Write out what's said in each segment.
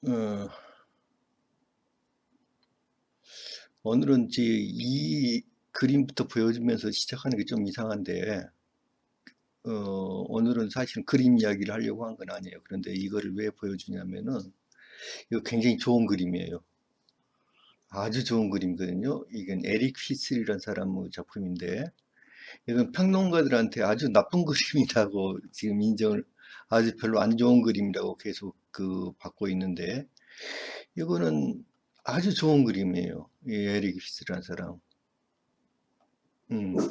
어, 오늘은 이 그림부터 보여주면서 시작하는 게 좀 이상한데, 오늘은 사실 그림 이야기를 하려고 한 건 아니에요. 그런데 이거를 왜 보여주냐면은, 이거 굉장히 좋은 그림이에요. 아주 좋은 그림이거든요. 이건 에릭 히슬이라는 사람의 작품인데, 이건 평론가들한테 아주 나쁜 그림이라고 지금 인정을, 아주 별로 안 좋은 그림이라고 계속 받고 있는데, 이거는 아주 좋은 그림이에요. 이 에릭 히슬이라는 사람.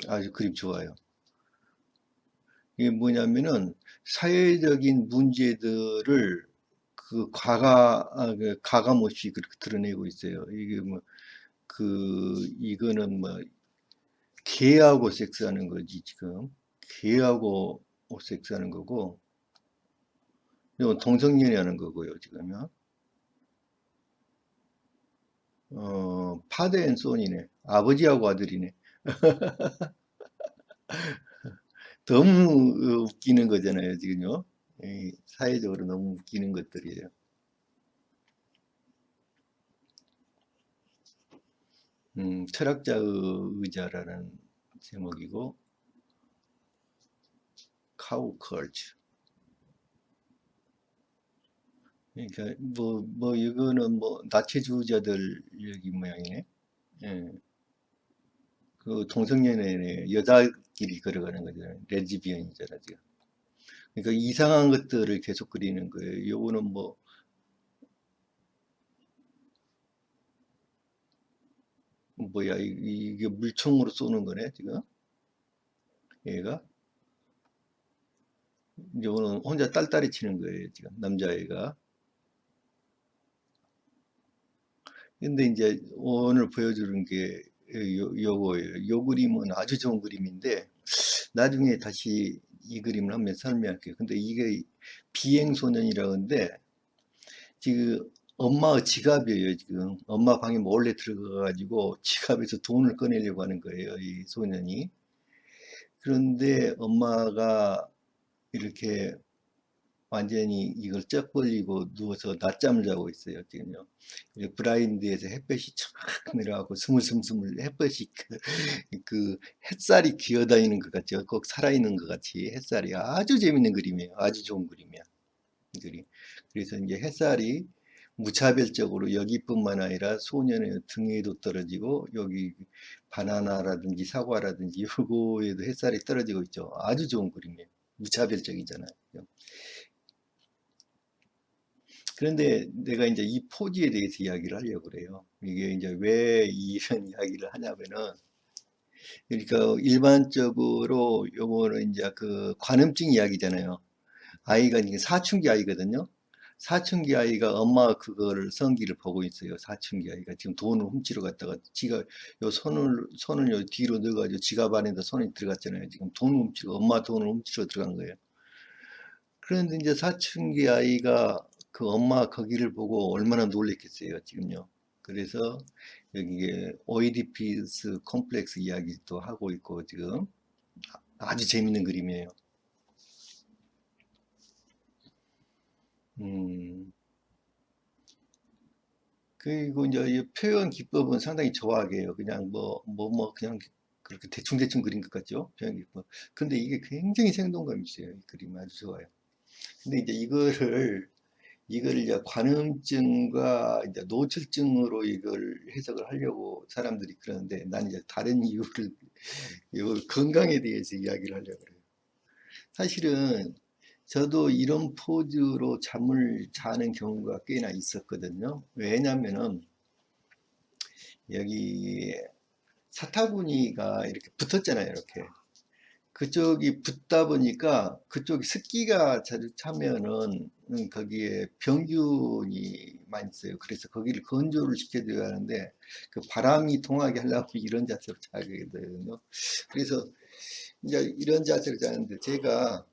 아주 그림 좋아요. 이게 뭐냐면은 사회적인 문제들을 그 가감 없이 그렇게 드러내고 있어요. 이게 뭐, 이거는 뭐, 개하고 섹스하는 거지, 지금. 개하고 섹스하는 거고, 이건 동성연애 하는 거고요, 지금요. 파더 앤 손이네. 아버지하고 아들이네. 너무 웃기는 거잖아요, 지금요. 사회적으로 너무 웃기는 것들이에요. 철학자의 의자라는 제목이고, 카우컬치. 그러니까 이거는 뭐 나체주의자들 얘기 모양이네. 예. 그 동성연애 여자끼리 걸어가는 거잖아요. 레즈비언이잖아 지금. 그러니까 이상한 것들을 계속 그리는 거예요. 요거는 뭐 뭐야 이게 물총으로 쏘는 거네 지금. 얘가 요거는 혼자 딸딸이 치는 거예요 지금 남자애가. 근데 이제 오늘 보여주는 게 요거예요. 요 그림은 아주 좋은 그림인데 나중에 다시 이 그림을 한번 설명할게요. 근데 이게 비행소년이라는데 지금 엄마의 지갑이에요. 지금 엄마 방에 몰래 들어가가지고 지갑에서 돈을 꺼내려고 하는 거예요. 이 소년이. 그런데 엄마가 이렇게 완전히 이걸 쩍 벌리고 누워서 낮잠을 자고 있어요. 지금요. 브라인드에서 햇볕이 촥 내려가고 스물스물 햇볕이 그 햇살이 기어다니는 것 같죠. 꼭 살아있는 것 같이 햇살이 아주 재밌는 그림이에요. 아주 좋은 그림이야. 이 그림. 그래서 이제 햇살이 무차별적으로 여기뿐만 아니라 소년의 등에도 떨어지고 여기 바나나라든지 사과라든지 요거에도 햇살이 떨어지고 있죠. 아주 좋은 그림이에요. 무차별적이잖아요. 그런데 내가 이제 이 포즈에 대해서 이야기를 하려고 그래요. 이게 이제 왜 이런 이야기를 하냐면은 그러니까 일반적으로 요거는 이제 관음증 이야기잖아요. 아이가 이제 사춘기 아이거든요. 사춘기 아이가 엄마 그거를 성기를 보고 있어요. 사춘기 아이가 지금 돈을 훔치러 갔다가 지가 요 손을 요 뒤로 넣어가지고 지갑 안에다 손이 들어갔잖아요. 지금 돈을 훔치러 엄마 돈을 훔치러 들어간 거예요. 그런데 이제 사춘기 아이가 그 엄마 거기를 보고 얼마나 놀랬겠어요, 지금요. 그래서 여기에 오이디피스 콤플렉스 이야기도 하고 있고 지금 아주 재밌는 그림이에요. 음, 그리고 이제 이 표현 기법은 상당히 조악해요. 그냥 그냥 그렇게 대충대충 그린 것 같죠? 표현 기법. 근데 이게 굉장히 생동감 있어요. 이 그림 아주 좋아요. 근데 이제 이거를 이제 관음증과 이제 노출증으로 이걸 해석을 하려고 사람들이 그러는데 난 이제 다른 이유를 이걸 건강에 대해서 이야기를 하려고 그래요. 사실은 저도 이런 포즈로 잠을 자는 경우가 꽤나 있었거든요. 왜냐면은 여기 사타구니가 이렇게 붙었잖아요, 이렇게. 그쪽이 붙다 보니까 그쪽이 습기가 자주 차면은 거기에 병균이 많이 있어요. 그래서 거기를 건조를 시켜줘야 하는데 그 바람이 통하게 하려고 이런 자세로 자게 되거든요. 그래서 이제 이런 자세로 자는데 제가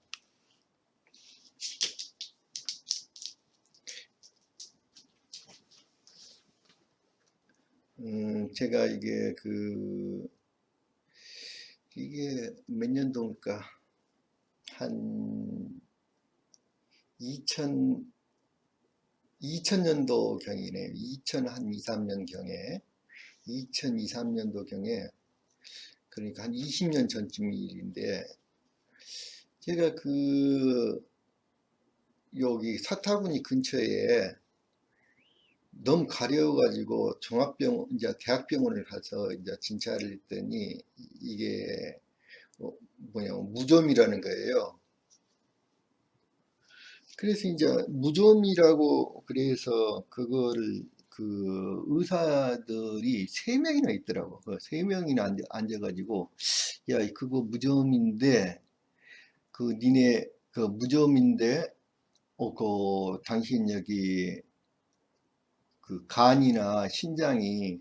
이게 몇 년도일까? 한 2000, 2000년도 경이네요. 2002, 3년 경에, 2002, 3년도 경에, 그러니까 한 20년 전쯤 일인데, 제가 여기 사타구니 근처에 너무 가려워가지고 이제 대학병원을 가서 이제 진찰을 했더니 이게 무좀이라는 거예요. 그래서 이제 무좀이라고 그래서 그거를 의사들이 세 명이나 있더라고. 세 명이나 앉아가지고 야 그거 무좀인데 니네 무좀인데 당신 여기 간이나 신장이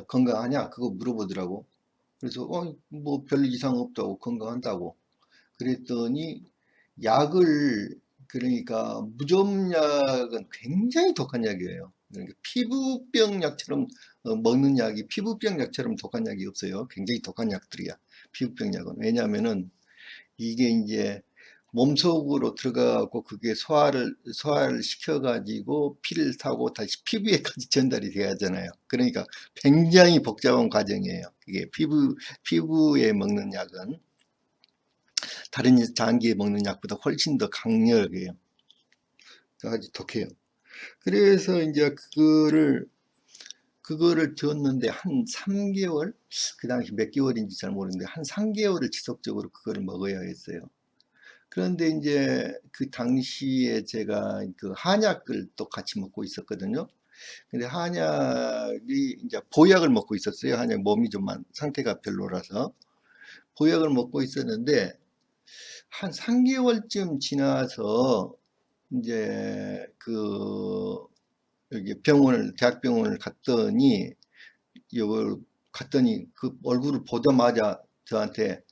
건강하냐? 그거 물어보더라고. 그래서 뭐 별 이상 없다고 건강한다고. 그랬더니 약을 그러니까 무좀약은 굉장히 독한 약이에요. 그러니까 피부병 약처럼 먹는 약이 피부병 약처럼 독한 약이 없어요. 굉장히 독한 약들이야. 피부병 약은 왜냐하면은 이게 이제 몸속으로 들어가고 그게 소화를 시켜가지고 피를 타고 다시 피부에까지 전달이 돼야 하잖아요. 그러니까 굉장히 복잡한 과정이에요. 이게 피부에 먹는 약은 다른 장기에 먹는 약보다 훨씬 더 강력해요. 아주 독해요. 그래서 이제 그거를 줬는데 한 3개월? 그 당시 몇 개월인지 잘 모르는데 한 3개월을 지속적으로 그거를 먹어야 했어요. 그런데 이제 그 당시에 제가 그 한약을 또 같이 먹고 있었거든요. 근데 한약이 이제 보약을 먹고 있었어요. 한약 몸이 좀 상태가 별로라서 보약을 먹고 있었는데 한 3개월쯤 지나서 이제 여기 대학병원을 갔더니 그 얼굴을 보자마자 저한테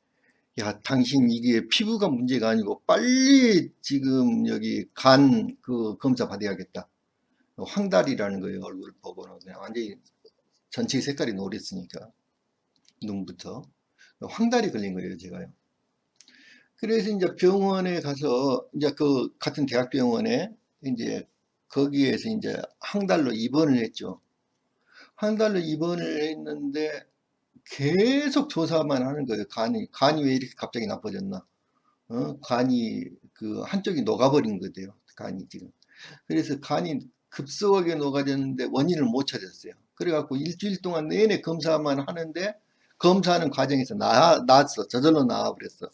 야, 당신 이게 피부가 문제가 아니고 빨리 지금 여기 간 검사 받아야겠다. 황달이라는 거예요. 얼굴 보고는 그냥 완전히 전체 색깔이 노랬으니까 눈부터 황달이 걸린 거예요, 제가요. 그래서 이제 병원에 가서 이제 그 같은 대학병원에 이제 거기에서 이제 황달로 입원을 했죠. 황달로 입원을 했는데 계속 조사만 하는 거예요. 간이 왜 이렇게 갑자기 나빠졌나? 간이 한쪽이 녹아버린 거대요. 간이 지금. 그래서 간이 급속하게 녹아졌는데 원인을 못 찾았어요. 그래갖고 일주일 동안 내내 검사만 하는데 검사하는 과정에서 나왔어. 저절로 나와버렸어.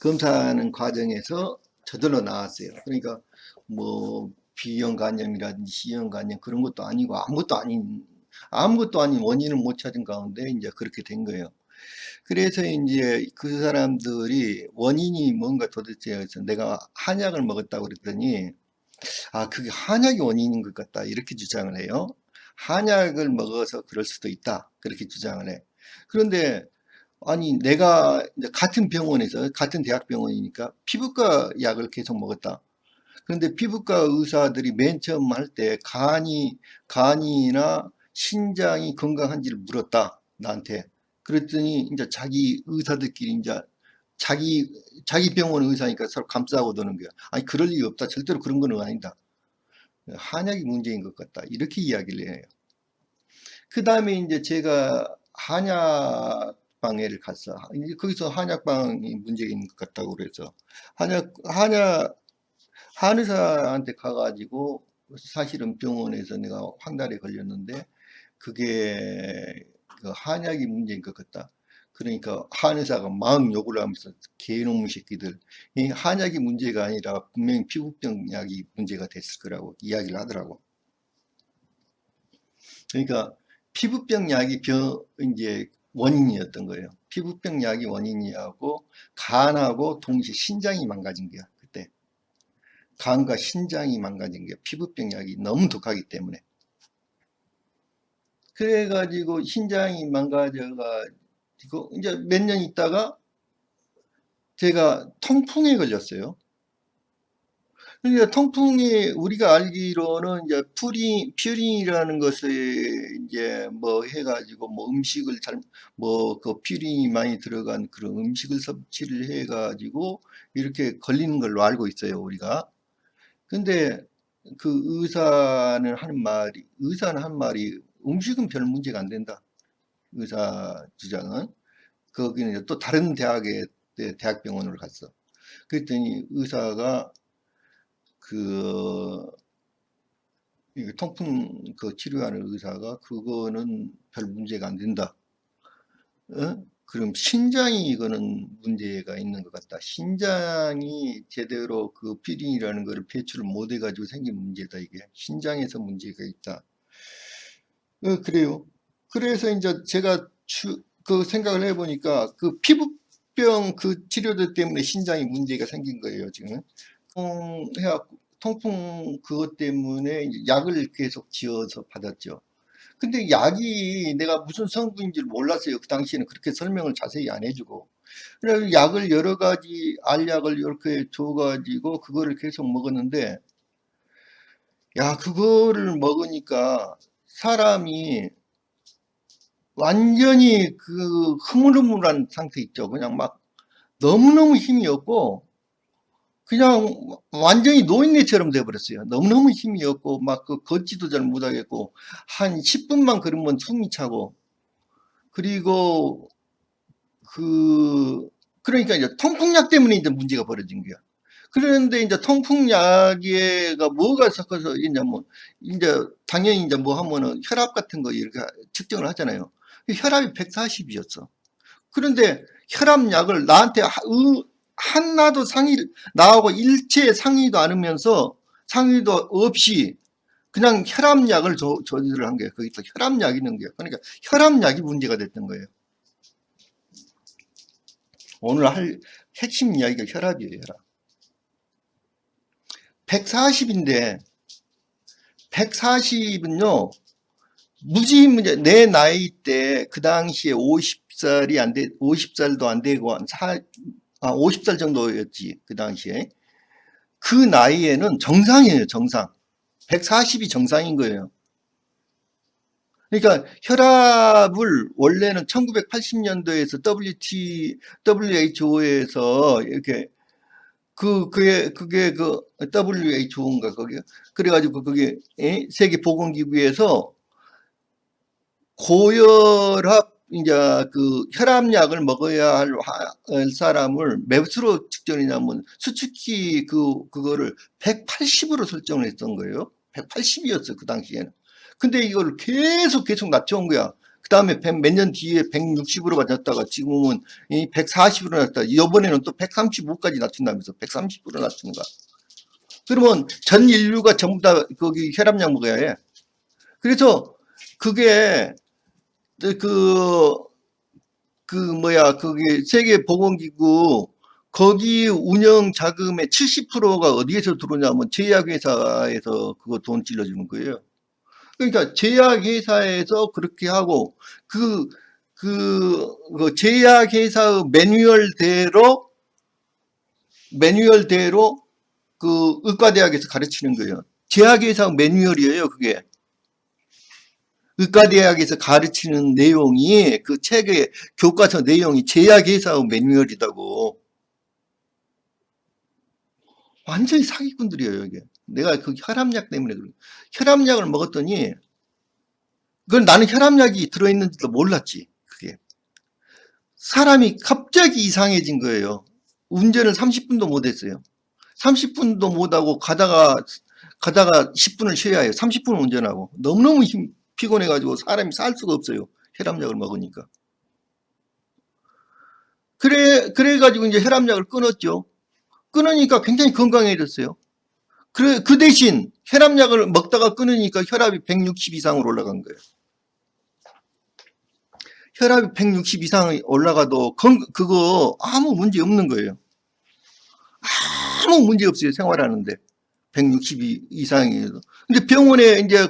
검사하는 과정에서 저절로 나왔어요. 그러니까 뭐 B형 간염이라든지 C형 간염 그런 것도 아니고 아무것도 아닌 원인을 못 찾은 가운데 이제 그렇게 된 거예요. 그래서 이제 그 사람들이 원인이 뭔가 도대체 해서 내가 한약을 먹었다고 그랬더니 그게 한약이 원인인 것 같다 이렇게 주장을 해요. 한약을 먹어서 그럴 수도 있다 그렇게 주장을 해. 그런데 아니 내가 이제 같은 대학병원이니까 피부과 약을 계속 먹었다. 그런데 피부과 의사들이 맨 처음 할 때 간이나 신장이 건강한지를 물었다 나한테. 그랬더니 이제 자기 의사들끼리 이제 자기 병원 의사니까 서로 감싸고 도는 거야. 아니 그럴 리 없다. 절대로 그런 건 아니다. 한약이 문제인 것 같다. 이렇게 이야기를 해요. 그 다음에 이제 제가 한약방에를 갔어. 이제 거기서 한약방이 문제인 것 같다고 그래서 한약 한의사한테 가가지고 사실은 병원에서 내가 황달에 걸렸는데 그게 한약이 문제인 것 같다. 그러니까 한의사가 막 욕을 하면서 개놈의 새끼들 이 한약이 문제가 아니라 분명히 피부병 약이 문제가 됐을 거라고 이야기를 하더라고. 그러니까 피부병 약이 이제 원인이었던 거예요. 피부병 약이 원인이었고 간하고 동시에 신장이 망가진 거야 그때. 간과 신장이 망가진 게 피부병 약이 너무 독하기 때문에. 그래가지고 신장이 망가져가지고 이제 몇 년 있다가 제가 통풍에 걸렸어요. 그러니까 통풍이 우리가 알기로는 이제 퓨린이라는 것을 이제 뭐 해가지고 뭐 음식을 퓨린이 많이 들어간 그런 음식을 섭취를 해가지고 이렇게 걸리는 걸로 알고 있어요, 우리가. 근데 그 의사는 하는 말이 음식은 별 문제가 안 된다. 의사 주장은. 거기는 이제 또 다른 대학병원으로 갔어. 그랬더니 의사가 그 통풍 그 치료하는 의사가 그거는 별 문제가 안 된다. 어? 그럼 신장이 이거는 문제가 있는 것 같다. 신장이 제대로 그 피린이라는 거를 배출을 못 해가지고 생긴 문제다. 이게 신장에서 문제가 있다. 그래요. 그래서 이제 제가 그 생각을 해보니까 그 피부병 그 치료들 때문에 신장이 문제가 생긴 거예요, 지금. 통풍 그것 때문에 이제 약을 계속 지어서 받았죠. 근데 약이 내가 무슨 성분인지를 몰랐어요. 그 당시에는 그렇게 설명을 자세히 안 해주고. 그래서 약을 여러 가지 알약을 이렇게 줘가지고 그거를 계속 먹었는데, 야, 그거를 먹으니까 사람이 완전히 그 흐물흐물한 상태 있죠. 그냥 막 너무너무 힘이 없고 그냥 완전히 노인네처럼 돼버렸어요. 너무너무 힘이 없고 막 그 걷지도 잘 못하겠고 한 10분만 걸으면 숨이 차고 그리고 그 그러니까 이제 통풍약 때문에 이제 문제가 벌어진 거야. 그런데 이제 통풍약에가 뭐가 섞어서 이제 뭐 이제 당연히 이제 뭐 하면은 혈압 같은 거 이렇게 측정을 하잖아요. 혈압이 140이었어. 그런데 혈압약을 나한테 하나도 나하고 일체 상의도 않으면서 상의도 없이 그냥 혈압약을 조절을 한 거예요. 거기서 혈압약이 있는 거예요. 그러니까 혈압약이 문제가 됐던 거예요. 오늘 할 핵심 이야기가 혈압이에요. 혈압. 140인데 140은요. 무지 문제 내 나이 때 그 당시에 50살도 안 되고 50살 정도였지 그 당시에. 그 나이에는 정상이에요. 정상. 140이 정상인 거예요. 그러니까 혈압을 원래는 1980년도에서 WHO에서 이렇게 그게 그 WHO인가 거기요. 그래가지고 그게 세계보건기구에서 고혈압 이제 그 혈압약을 먹어야 할 사람을 몇으로 측정이냐면 수축기 그거를 180으로 설정을 했던 거예요. 180이었어 그 당시에는. 근데 이걸 계속 낮춰온 거야. 그 다음에 몇 년 뒤에 160으로 맞았다가 지금은 140으로 낮다. 이번에는 또 135까지 낮춘다면서 130으로 낮춘 거야. 그러면 전 인류가 전부 다 거기 혈압약 먹어야 해. 그래서 그게 그, 그게 세계보건기구, 거기 운영 자금의 70%가 어디에서 들어오냐면 제약회사에서 그거 돈 찔러주는 거예요. 그러니까 제약회사에서 그렇게 하고, 그 제약회사의 매뉴얼대로 그 의과대학에서 가르치는 거예요. 제약회사 매뉴얼이에요, 그게. 의과대학에서 가르치는 내용이 그 책의 교과서 내용이 제약회사의 매뉴얼이라고. 완전히 사기꾼들이에요 이게. 내가 그 혈압약 때문에 그래. 혈압약을 먹었더니 그건 나는 혈압약이 들어있는지도 몰랐지. 그게 사람이 갑자기 이상해진 거예요. 운전을 30분도 못했어요. 30분도 못하고 가다가 10분을 쉬어야 해요. 30분 운전하고 너무너무 피곤해가지고 사람이 살 수가 없어요. 혈압약을 먹으니까. 그래가지고 이제 혈압약을 끊었죠. 끊으니까 굉장히 건강해졌어요. 그 대신 혈압약을 먹다가 끊으니까 혈압이 160 이상으로 올라간 거예요. 혈압이 160 이상이 올라가도 그거 아무 문제 없는 거예요. 아무 문제 없어요. 생활하는데. 160 이상이에요. 근데 병원에 이제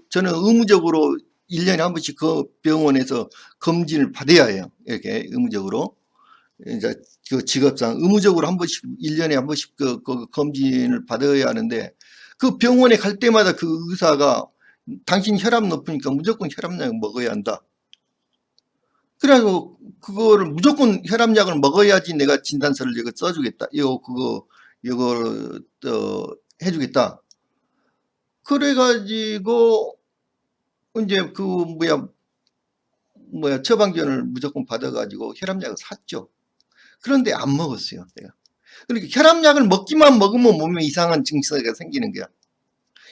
저는 의무적으로 1년에 한 번씩 그 병원에서 검진을 받아야 해요. 이렇게 의무적으로. 이제 그 직업상 의무적으로 한 번씩 1년에 한 번씩 그 검진을 받아야 하는데 그 병원에 갈 때마다 그 의사가 당신 혈압 높으니까 무조건 혈압약 먹어야 한다. 그래서 그거를 무조건 혈압약을 먹어야지 내가 진단서를 이거 써주겠다. 이거 해주겠다. 그래가지고 이제 그 처방전을 무조건 받아가지고 혈압약을 샀죠. 그런데 안 먹었어요, 내가. 그러니까 혈압약을 먹기만 먹으면 몸에 이상한 증세가 생기는 거야.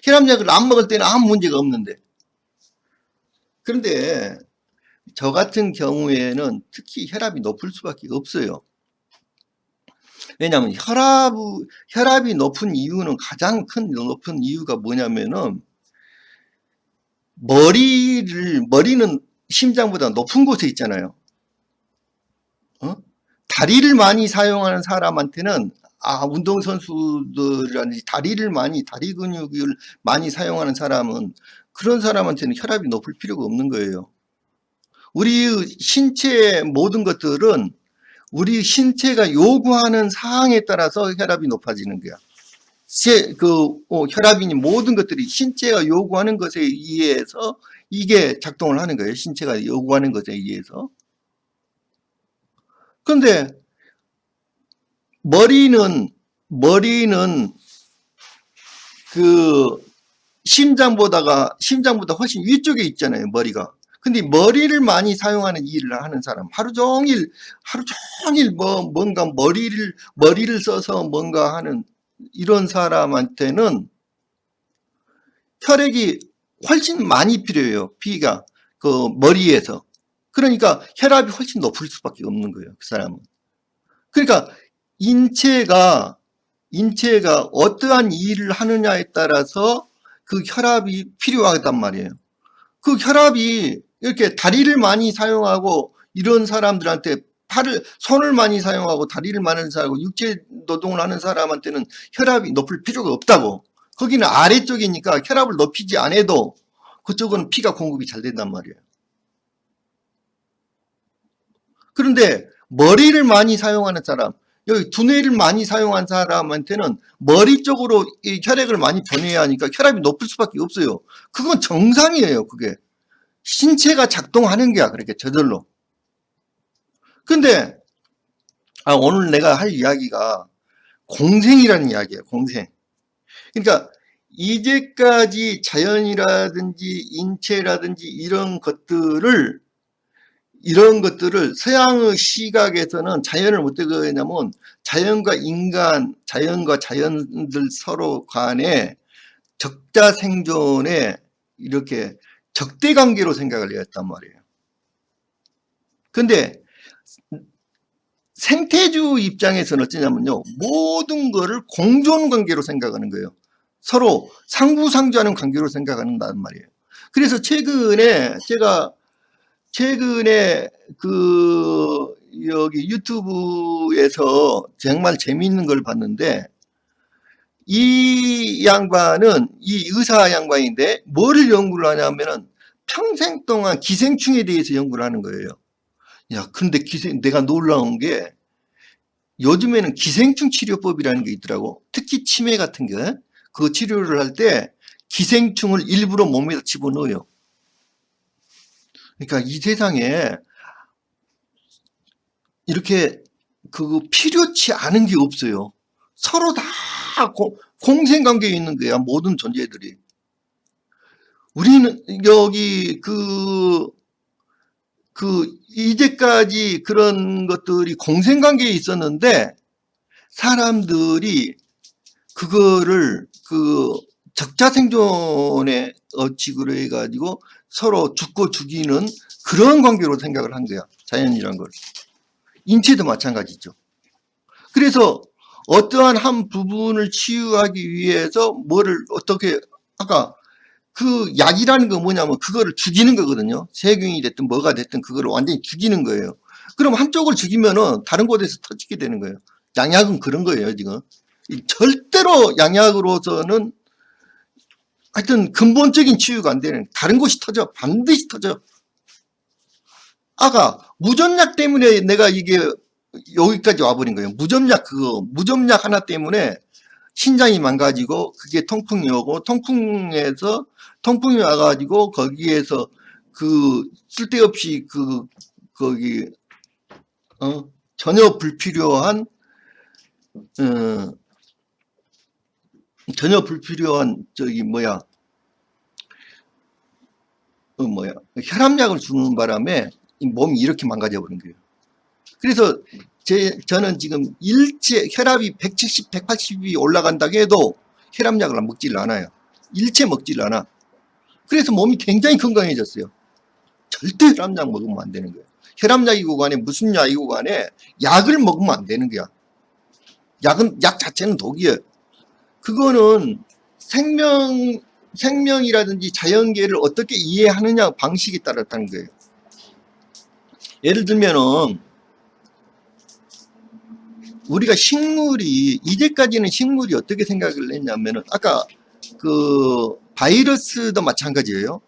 혈압약을 안 먹을 때는 아무 문제가 없는데. 그런데 저 같은 경우에는 특히 혈압이 높을 수밖에 없어요. 왜냐하면 혈압이 높은 이유는, 가장 큰 높은 이유가 뭐냐면은, 머리는 심장보다 높은 곳에 있잖아요. 다리를 많이 사용하는 사람한테는, 운동선수들이라든지 다리 근육을 많이 사용하는 사람은, 그런 사람한테는 혈압이 높을 필요가 없는 거예요. 우리 신체의 모든 것들은 우리 신체가 요구하는 사항에 따라서 혈압이 높아지는 거야. 혈압이니 모든 것들이 신체가 요구하는 것에 의해서 이게 작동을 하는 거예요. 신체가 요구하는 것에 의해서. 그런데 머리는 그 심장보다 훨씬 위쪽에 있잖아요, 머리가. 근데 머리를 많이 사용하는 일을 하는 사람, 하루 종일 뭔가 머리를 써서 뭔가 하는 이런 사람한테는 혈액이 훨씬 많이 필요해요, 피가. 그 머리에서. 그러니까 혈압이 훨씬 높을 수밖에 없는 거예요, 그 사람은. 그러니까 인체가 어떠한 일을 하느냐에 따라서 그 혈압이 필요하단 말이에요. 그 혈압이 이렇게 다리를 많이 사용하고 이런 사람들한테 손을 많이 사용하고 다리를 많이 사용하고 육체 노동을 하는 사람한테는 혈압이 높을 필요가 없다고. 거기는 아래쪽이니까 혈압을 높이지 않아도 그쪽은 피가 공급이 잘 된단 말이에요. 그런데 머리를 많이 사용하는 사람, 여기 두뇌를 많이 사용한 사람한테는 머리 쪽으로 이 혈액을 많이 보내야 하니까 혈압이 높을 수밖에 없어요. 그건 정상이에요, 그게. 신체가 작동하는 거야, 그렇게 저절로. 근데 오늘 내가 할 이야기가 공생이라는 이야기예요, 공생. 그러니까 이제까지 자연이라든지 인체라든지 이런 것들을 서양의 시각에서는 자연을 어떻게 하냐면 자연과 자연들 서로 간에 적자 생존에 이렇게 적대 관계로 생각을 했단 말이에요. 근데 생태주 입장에서는 어쩌냐면요, 모든 거를 공존 관계로 생각하는 거예요. 서로 상부상조하는 관계로 생각한단 말이에요. 그래서 최근에 여기 유튜브에서 정말 재미있는 걸 봤는데, 이 의사 양반인데 뭐를 연구를 하냐면은 평생 동안 기생충에 대해서 연구를 하는 거예요. 야, 근데 내가 놀라운 게 요즘에는 기생충 치료법이라는 게 있더라고. 특히 치매 같은 거, 그 치료를 할 때 기생충을 일부러 몸에다 집어넣어요. 그러니까 이 세상에 이렇게 필요치 않은 게 없어요. 서로 다 공생관계에 있는 거야, 모든 존재들이. 우리는 여기 이제까지 그런 것들이 공생관계에 있었는데 사람들이 그거를 적자생존의 어치로 해가지고 서로 죽고 죽이는 그런 관계로 생각을 한 거야, 자연이란 걸. 인체도 마찬가지죠. 그래서 어떠한 한 부분을 치유하기 위해서 아까 그 약이라는 거 뭐냐면 그거를 죽이는 거거든요. 세균이 됐든 뭐가 됐든 그거를 완전히 죽이는 거예요. 그럼 한쪽을 죽이면은 다른 곳에서 터지게 되는 거예요. 양약은 그런 거예요, 지금. 절대로 양약으로서는 하여튼 근본적인 치유가 안 되는, 다른 곳이 터져. 반드시 터져. 무전약 때문에 내가 이게 여기까지 와버린 거예요. 무전약 하나 때문에 신장이 망가지고 그게 통풍이 오고, 통풍이 와가지고 거기에서 쓸데없이 전혀 불필요한 혈압약을 주는 바람에 이 몸이 이렇게 망가져 버린 거예요. 그래서 저는 지금 일체 혈압이 170, 180이 올라간다고 해도 혈압약을 먹질 않아요. 일체 먹질 않아. 그래서 몸이 굉장히 건강해졌어요. 절대 혈압약 먹으면 안 되는 거예요. 혈압약이고 간에 무슨 약이고 간에 약을 먹으면 안 되는 거야. 약 자체는 독이에요. 그거는 생명이라든지 자연계를 어떻게 이해하느냐 방식에 따랐다는 거예요. 예를 들면은 우리가 식물이 이제까지는 식물이 어떻게 생각을 했냐면은 아까 그 바이러스도 마찬가지예요.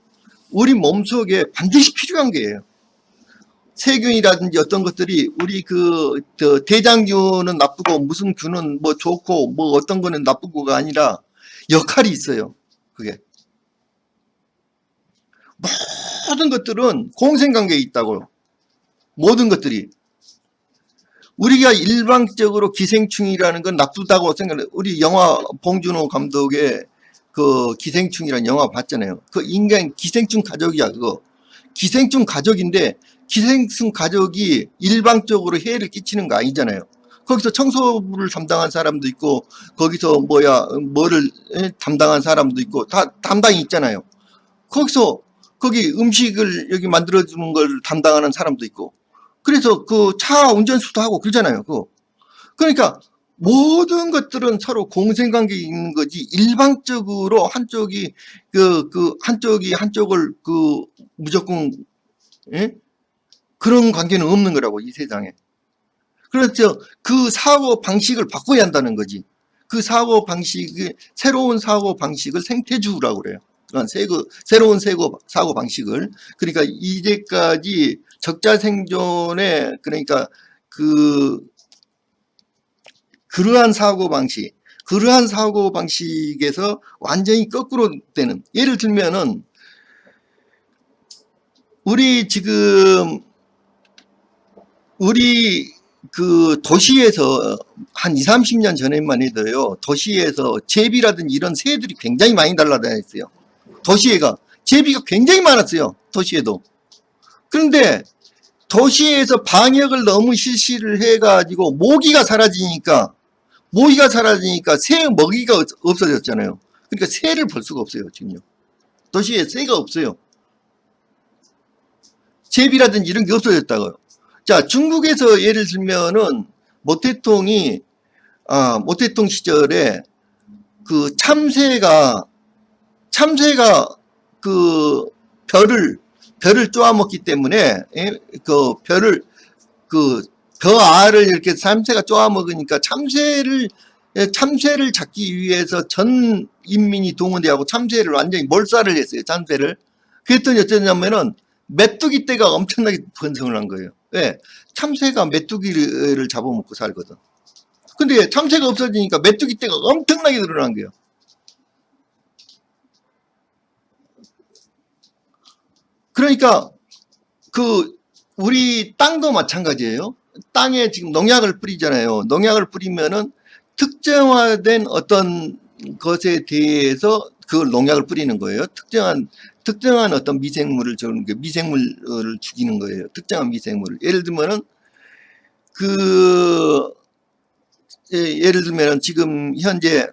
우리 몸속에 반드시 필요한 거예요. 세균이라든지 어떤 것들이 우리 대장균은 나쁘고 무슨 균은 뭐 좋고 뭐 어떤 거는 나쁘고가 아니라 역할이 있어요. 그게 모든 것들은 공생관계에 있다고요. 모든 것들이 우리가 일방적으로 기생충이라는 건 나쁘다고 생각해요. 우리 영화 봉준호 감독의 그 기생충이라는 영화 봤잖아요. 그 인간 기생충 가족이야 그거. 기생충 가족인데 기생충 가족이 일방적으로 해를 끼치는 거 아니잖아요. 거기서 청소부를 담당한 사람도 있고 거기서 뭐를 담당한 사람도 있고 다 담당이 있잖아요. 거기 음식을 여기 만들어주는 걸 담당하는 사람도 있고 그래서 그 차 운전수도 하고 그러잖아요. 그러니까 모든 것들은 서로 공생관계에 있는 거지 일방적으로 한쪽이 한쪽을 무조건 그런 관계는 없는 거라고 이 세상에. 그렇죠. 그 사고 방식을 바꿔야 한다는 거지. 그 사고 방식이 새로운 사고 방식을 생태주의라고 그래요. 새로운 사고 방식을. 그러니까 이제까지 적자생존에 그러니까 그러한 사고 방식에서 완전히 거꾸로 되는. 예를 들면은 우리 그 도시에서 한 20, 30년 전에만 해도요. 도시에서 제비라든지 이런 새들이 굉장히 많이 날아다녔어요. 도시에가 제비가 굉장히 많았어요. 도시에도. 그런데 도시에서 방역을 너무 실시를 해가지고 모기가 사라지니까 새 먹이가 없어졌잖아요. 그러니까 새를 볼 수가 없어요. 지금요. 도시에 새가 없어요. 제비라든지 이런 게 없어졌다고요. 자, 중국에서 예를 들면은 모태통 시절에 그 참새가 그 별을 쪼아먹기 때문에 벼 알을 이렇게 참새가 쪼아먹으니까 참새를 잡기 위해서 전 인민이 동원되고 참새를 완전히 몰살을 했어요. 참새를. 그랬더니 어쩌냐면은 메뚜기 떼가 엄청나게 번성을 한 거예요. 왜? 참새가 메뚜기를 잡아먹고 살거든. 근데 참새가 없어지니까 메뚜기 떼가 엄청나게 늘어난 거예요. 그러니까 우리 땅도 마찬가지예요. 땅에 지금 농약을 뿌리잖아요. 농약을 뿌리면은 특정화된 어떤 것에 대해서 그걸 농약을 뿌리는 거예요. 특정한 어떤 미생물을 죽이는 거예요. 특정한 미생물을. 예를 들면은 지금 현재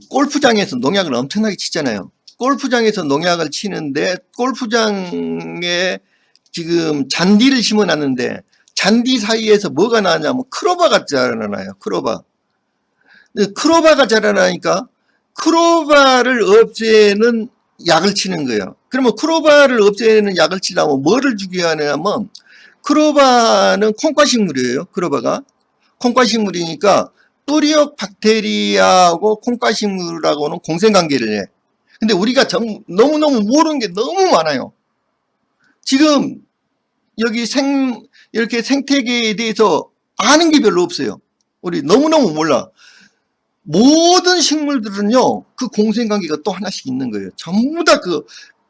골프장에서 농약을 엄청나게 치잖아요. 골프장에서 농약을 치는데 골프장에 지금 잔디를 심어놨는데 잔디 사이에서 뭐가 나냐면 크로바가 자라나요. 크로바가 자라나니까 크로바를 없애는 약을 치는 거예요. 그러면 크로바를 없애는 약을 치려면 뭐를 죽여야 하냐면 크로바는 콩과식물이에요. 콩과식물이니까 뿌리옥 박테리아하고 콩과식물하고는 공생관계를 해. 근데 우리가 너무너무 모르는 게 너무 많아요. 지금 여기 이렇게 생태계에 대해서 아는 게 별로 없어요. 우리 너무너무 몰라. 모든 식물들은요, 그 공생관계가 또 하나씩 있는 거예요. 전부 다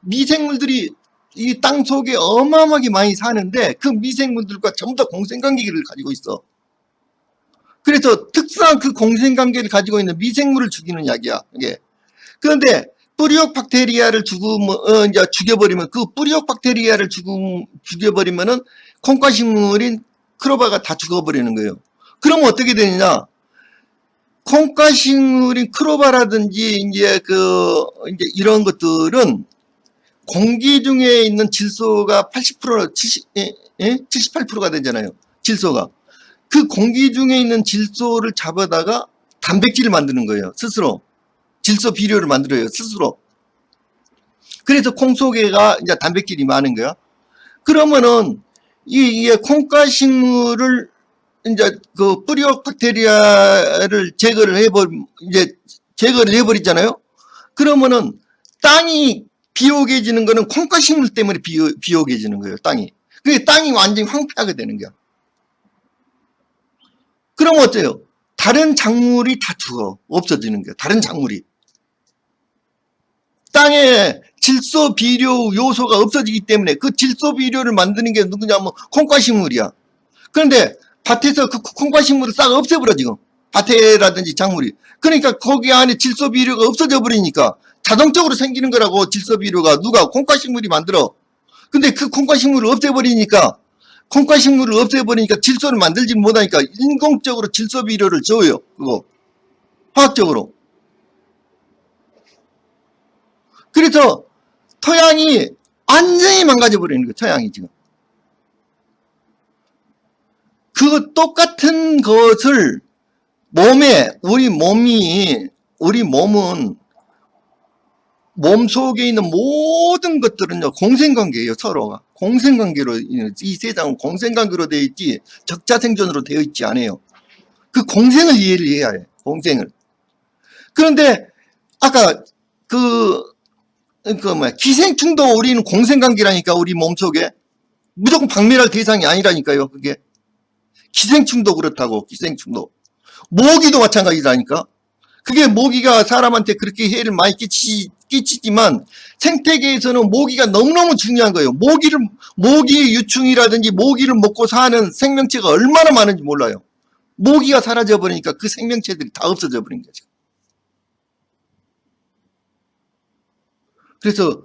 미생물들이 이 땅 속에 어마어마하게 많이 사는데 그 미생물들과 전부 다 공생관계를 가지고 있어. 그래서 특수한 그 공생관계를 가지고 있는 미생물을 죽이는 약이야. 이게. 그런데 뿌리옥 박테리아를 이제 죽여버리면, 그 뿌리옥 박테리아를 죽여버리면은 콩가식물인 크로바가 다 죽어버리는 거예요. 그러면 어떻게 되느냐? 콩가식물인 크로바라든지 이제 이제 이런 것들은 공기 중에 있는 질소가 80%, 78%가 되잖아요. 질소가. 그 공기 중에 있는 질소를 잡아다가 단백질을 만드는 거예요. 스스로. 질소 비료를 만들어요. 스스로. 그래서 콩 속에가 이제 단백질이 많은 거야. 그러면은 이 콩가식물을 이제 그 뿌리옥 박테리아를 제거를 해버리잖아요. 그러면은 땅이 비옥해지는 거는 콩가식물 때문에 비옥해지는 거예요. 땅이. 그게 땅이 완전히 황폐하게 되는 거야. 그럼 어때요? 다른 작물이 다 죽어. 없어지는 거야. 다른 작물이. 땅에 질소 비료 요소가 없어지기 때문에 그 질소 비료를 만드는 게 누구냐면 콩가식물이야. 그런데 밭에서 그 콩가식물을 싹 없애버려 지금. 밭에라든지 작물이. 그러니까 거기 안에 질소 비료가 없어져 버리니까 자동적으로 생기는 거라고. 질소 비료가 누가 콩가식물이 만들어. 근데 그 콩가식물을 없애버리니까 질소를 만들지 못하니까 인공적으로 질소 비료를 줘요. 그거 화학적으로. 그래서 토양이 완전히 망가져 버리는 거예요. 토양이 지금. 그 똑같은 것을 우리 몸은 몸 속에 있는 모든 것들은요, 공생관계예요. 서로가. 공생관계로, 이 세상은 공생관계로 되어 있지, 적자생존으로 되어 있지 않아요. 그 공생을 이해를 해야 해. 공생을. 그런데 아까 기생충도 우리는 공생관계라니까. 우리 몸속에 무조건 박멸할 대상이 아니라니까요. 그게 기생충도 그렇다고. 기생충도 모기도 마찬가지라니까. 그게 모기가 사람한테 그렇게 해를 많이 끼치지만 생태계에서는 모기가 너무너무 중요한 거예요. 모기의 유충이라든지 모기를 먹고 사는 생명체가 얼마나 많은지 몰라요. 모기가 사라져 버리니까 그 생명체들이 다 없어져 버린 거죠. 그래서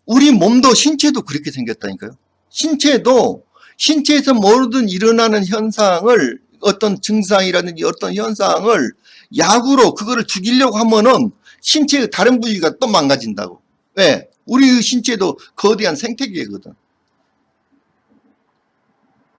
우리 몸도 신체도 그렇게 생겼다니까요. 신체에서 모든 일어나는 현상을, 어떤 증상이라든지 어떤 현상을 약으로 그거를 죽이려고 하면은 신체의 다른 부위가 또 망가진다고. 왜? 우리 신체도 거대한 생태계거든.